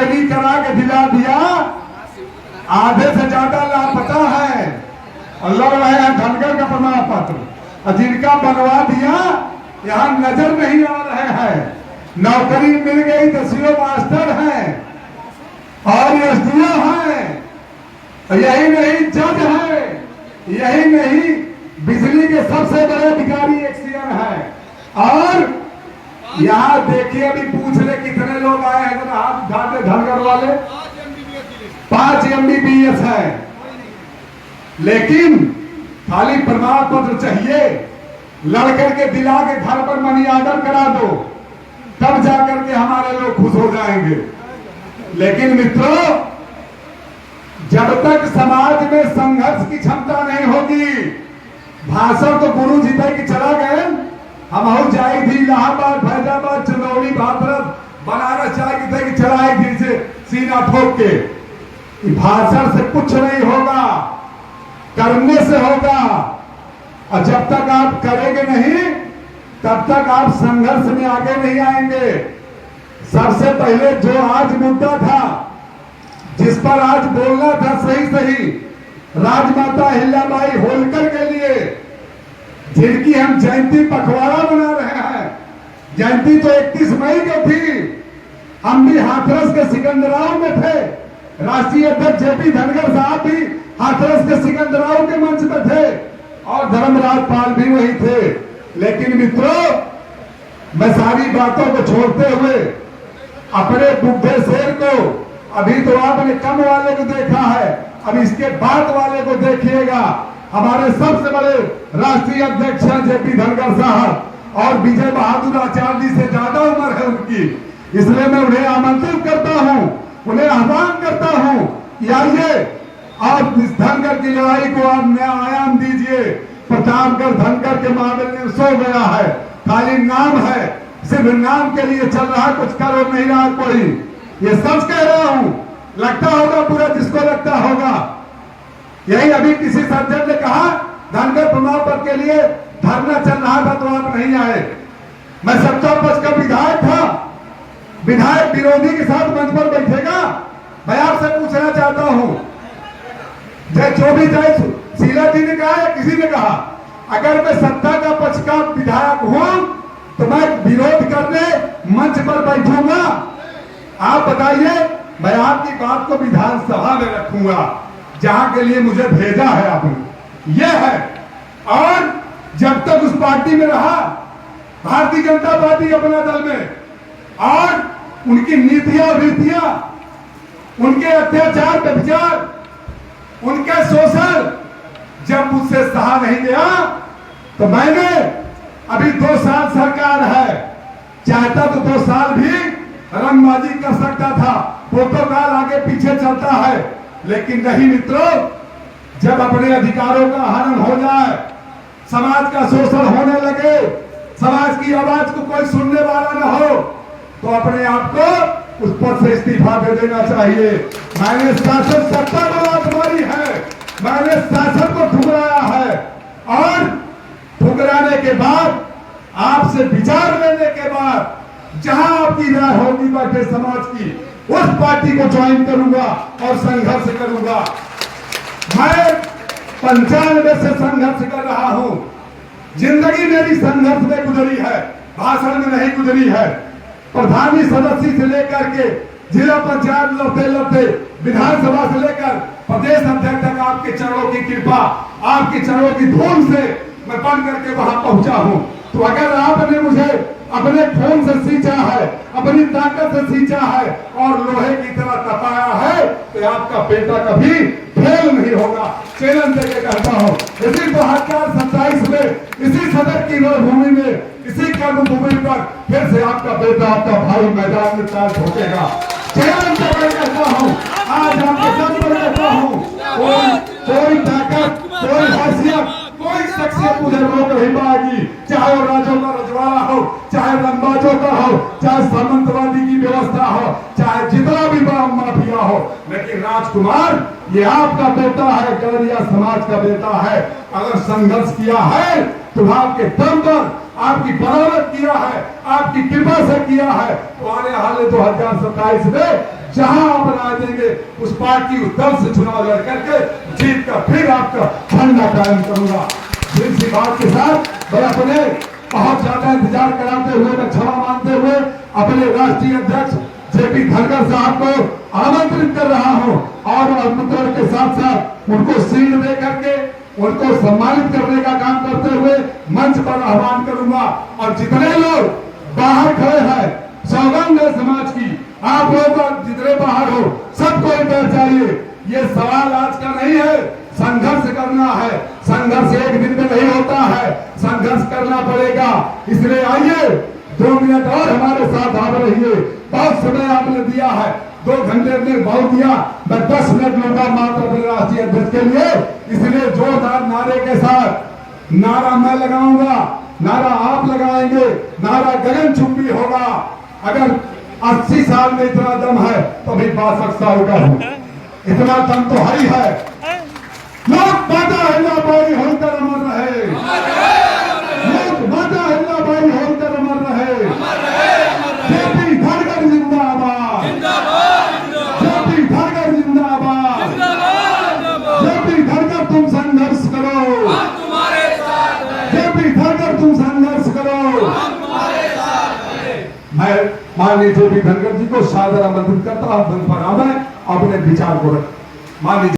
Rally करा के दिला दिया, आधे से ज्यादा लापता है और लग रहे हैं धनगर का प्रमाण पत्र, और जिनका बनवा दिया यहाँ नजर नहीं आ रहे हैं। नौकरी मिल गई, 10वीं मास्टर हैं और एसडीओ हैं, यही नहीं जज है, यही नहीं बिजली के सबसे बड़े अधिकारी एक्सीएन है। और यहाँ देखिए, अभी पूछ ले कितने लोग आए हैं, जरा हाथ उठाते धनगर वाले। 5 MBBS है, लेकिन खाली प्रमाण पत्र चाहिए, लड़कर के दिला के घर पर मनी ऑर्डर करा दो, तब जाकर के हमारे लोग खुश हो जाएंगे। लेकिन मित्रों, जब तक समाज में संघर्ष की क्षमता नहीं होगी, भाषण तो गुरु जी तक चला गए, हम हो जाए थी इलाहाबाद, फैजाबाद, चंदौली, भादरत, बनारस जाए थे, चलाए थी से सीना ठोक के। भाषण से कुछ नहीं होगा, करने से होगा। और जब तक आप करेंगे नहीं, तब तक आप संघर्ष में आगे नहीं आएंगे। सबसे पहले जो आज मुद्दा था, जिस पर आज बोलना था सही सही, राजमाता अहिल्याबाई होलकर के लिए, जिनकी हम जयंती पखवाड़ा बना रहे हैं। जयंती तो 31 मई को थी, हम भी हाथरस के सिकंदराव में थे, राष्ट्रीय अध्यक्ष जेपी धनगर साहब भी हाथरस के सिकंदराव के मंच पर थे और धर्मराज पाल भी वही थे। लेकिन मित्रों, मैं सारी बातों को छोड़ते हुए अपने बुढ़े शेर को, अभी तो आपने कम वाले को देखा है, अब इसके बाद वाले को देखिएगा। हमारे सबसे बड़े राष्ट्रीय अध्यक्ष हैं जेपी धनगर साहब, और विजय बहादुर आचार्य जी से ज्यादा उम्र है उनकी, इसलिए मैं उन्हें आमंत्रित करता हूं, उन्हें आह्वान करता हूं कि आइए, आप इस धनगर की लड़ाई को आप नया आयाम दीजिए। प्रतापगढ़ धनगर के मामले में सो गया है, खाली नाम है, सिर्फ नाम के लिए चल रहा, कुछ करो नहीं रहा कोई। ये सच कह रहा हूं, लगता होगा पूरा जिसको लगता होगा। यही अभी किसी सज्जन ने कहा धनगर प्रमाण पत्र के लिए धरना चल रहा था तो आप नहीं आए। मैं 70 का विधायक था, विधायक विरोधी के साथ मंच पर बैठेगा? मैं आपसे पूछना चाहता हूं, जो भी जय शीला जी ने कहा या किसी ने कहा, अगर मैं सत्ता का पक्ष का विधायक हूं तो मैं विरोध करने मंच पर बैठूंगा? आप बताइए, मैं आपकी बात को विधानसभा में रखूंगा, जहां के लिए मुझे भेजा है आपने, यह है। और जब तक उस पार्टी में रहा, भारतीय जनता पार्टी अपना दल में, और उनकी नीतियां रीतियां, उनके अत्याचार व्यभिचार, उनके शोषण जब मुझसे सहा नहीं गया, तो मैंने, अभी 2 साल सरकार है, चाहता तो 2 साल भी रंगबाजी कर सकता था, प्रोटोकॉल आगे पीछे चलता है, लेकिन नहीं मित्रों, जब अपने अधिकारों का हनन हो जाए, समाज का शोषण होने लगे, समाज की आवाज को कोई सुनने वाला न हो, तो अपने आप को उस पद से इस्तीफा दे देना चाहिए। मैंने शासन सत्ता बर्बाद तुम्हारी है, मैंने शासन को ठुकराया है, और ठुकराने के बाद, आपसे विचार लेने के बाद, जहां आपकी राय होगी बैठे समाज की, उस पार्टी को ज्वाइन करूंगा और संघर्ष करूंगा। मैं 95 से संघर्ष कर रहा हूं, जिंदगी मेरी संघर्ष में गुजरी है, भाषण में नहीं गुजरी है। प्रधानी सदस्य से लेकर के जिला पंचायत लड़ते लड़ते विधानसभा से लेकर प्रदेश अध्यक्ष तक आपके चरणों की कृपा, आपके चरणों की धूल से मैं बन करके वहां पहुंचा हूं। तो अगर आपने मुझे अपने खून से सींचा है, अपनी ताकत से सींचा है और लोहे की तरह तपाया है, तो आपका बेटा कभी फेल नहीं होगा। चैलेंज देके कहता हूँ, इसी 2027 में, इसी सदर की रणभूमि में, इसी कर्मभूमि पर फिर से आपका बेटा, आपका भाई मैदान में ताज ठोकेगा। चैलेंज देके कहता हूँ, आज आपके साथ में कहता हूँ, कोई ताकत, कोई हैसियत, कोई शख्सियत मुझे रोक नहीं पाएगी, चाहे वो राजों का रजवाड़ा हो, चाहे रंगबाजों का हो, चाहे सामंतवादी की व्यवस्था हो, चाहे जितना भी बड़ा माफिया हो, लेकिन राजकुमार ये आपका बेटा है, गौरिया समाज का बेटा है। अगर संघर्ष किया है तो आपके दम पर आपकी बराबत किया है, आपकी कृपा से किया है, तो आने वाले 2027 में जहां आप राय देंगे उस पार्टी उस दल से चुनाव लड़ करके जीत कर फिर आपका झंडा कायम करूंगा। इसी बात के साथ मैं अपने बहुत ज्यादा इंतजार कराते हुए, मैं क्षमा मांगते हुए अपने राष्ट्रीय अध्यक्ष जेपी धनखड़ साहब को आमंत्रित कर रहा हूं और आमंत्रण के साथ साथ उनको शील्ड दे करके उनको सम्मानित करने का काम करते हुए मंच पर आह्वान करूंगा। और जितने लोग बाहर खड़े हैं, सौगंध है समाज की, आप लोग जितने बाहर हो सबको इधर चाहिए। ये सवाल आज का नहीं है, संघर्ष करना है, संघर्ष एक दिन में नहीं होता है, संघर्ष करना पड़ेगा। इसलिए आइए 2 मिनट और हमारे साथ आप रहिए। बहुत समय आपने दिया है, 2 घंटे में बहुत दिया, मैं 10 मिनट लूंगा मात्र अपने राष्ट्रीय अध्यक्ष के लिए। इसलिए जोरदार नारे के साथ, नारा मैं लगाऊंगा, नारा आप लगाएंगे, नारा गगनचुंबी होगा। अगर 80 साल में इतना दम है तो अभी 62 साल का हूं, इतना दम तो है ही है। लोक माता अहिल्याबाई होलकर अमर रहे, लोक माता अहिल्याबाई होलकर अमर रहे, जेपी धनखड़ जिंदाबाद, जेपी धनखड़ जिंदाबाद, जेपी धनखड़ तुम संघर्ष करो, जेपी धनखड़ तुम संघर्ष करो। मैं माननीय जेपी धनखड़ जी को सादर आमंत्रित करता हूं, मंच पर आवे अपने विचार को रख। माननीय